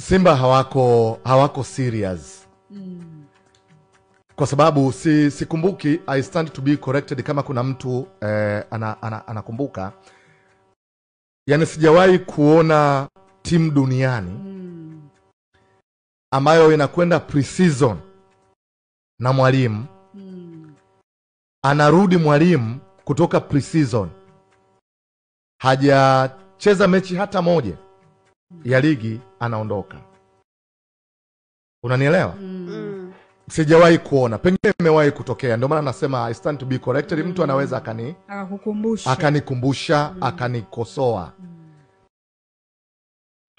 Simba hawako serious. Kwa sababu sikumbuki, I stand to be corrected kama kuna mtu anakumbuka. Yani sijawahi kuona timu duniani ambayo inakwenda pre-season na mwalimu anarudi mwalimu kutoka pre-season hajacheza mechi hata moja ya ligi anaondoka. Unanielewa? Sijawahi kuona, pengine imewahi kutokea, ndio maana nasema I stand to be corrected. Mtu anaweza akanikumbusha akanikosoa.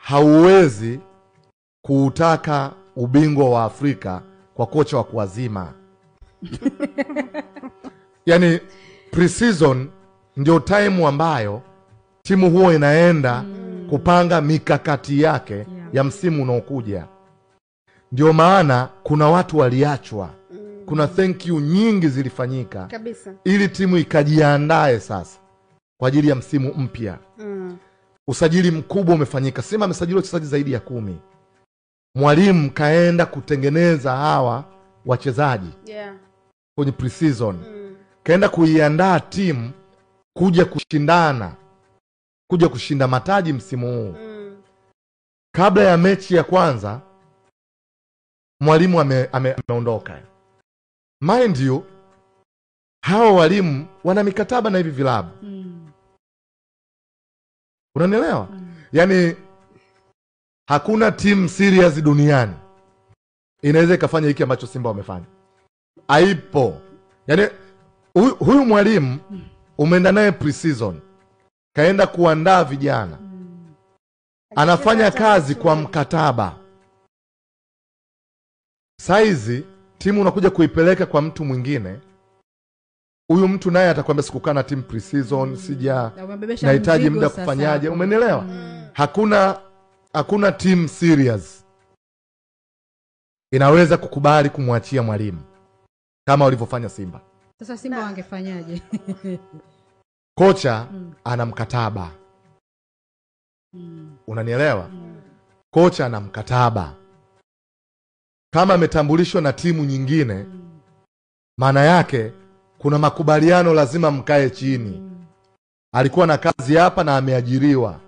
Hauwezi kuutaka ubingwa wa Afrika kwa kocha wa kuwazima. Yani pre-season ndio time ambayo timu huo inaenda kupanga mikakati yake ya msimu unaokuja. Ndio maana kuna watu waliachwa. Kuna thank you nyingi zilifanyika kabisa, ili timu ikajiandae sasa kwa ajili ya msimu mpya. Usajili mkubwa umefanyika. Simba amesajili wachezaji zaidi ya 10. Mwalimu kaenda kutengeneza hawa wachezaji kwenye pre-season. Kaenda kuiandaa timu kuja kushindana, kuja kushinda mataji msimu huu. Kabla ya mechi ya kwanza mwalimu ameondoka. Mind you, hawa walimu wana mikataba na hivi vilabu. Unanielewa? Yani hakuna team serious duniani inaweza ikafanya hiki ambacho Simba wamefanya. Haipo. Yani huyu mwalimu umeenda naye pre-season, kaenda kuandaa vijana, anafanya kazi kwa mkataba. Saizi timu unakuja kuipeleka kwa mtu mwingine, huyu mtu naye atakwambia sikukaa na timu pre-season, nahitaji muda kufanyaje. Umenielewa? Hakuna team serious inaweza kukubali kumwachia mwalimu kama walivyofanya Simba. Sasa Simba wangefanyaje? Kocha ana mkataba. Unanielewa? Kocha ana mkataba. Kama ametambulishwa na timu nyingine, maana yake kuna makubaliano, lazima mkae chini. Alikuwa na kazi hapa na ameajiriwa.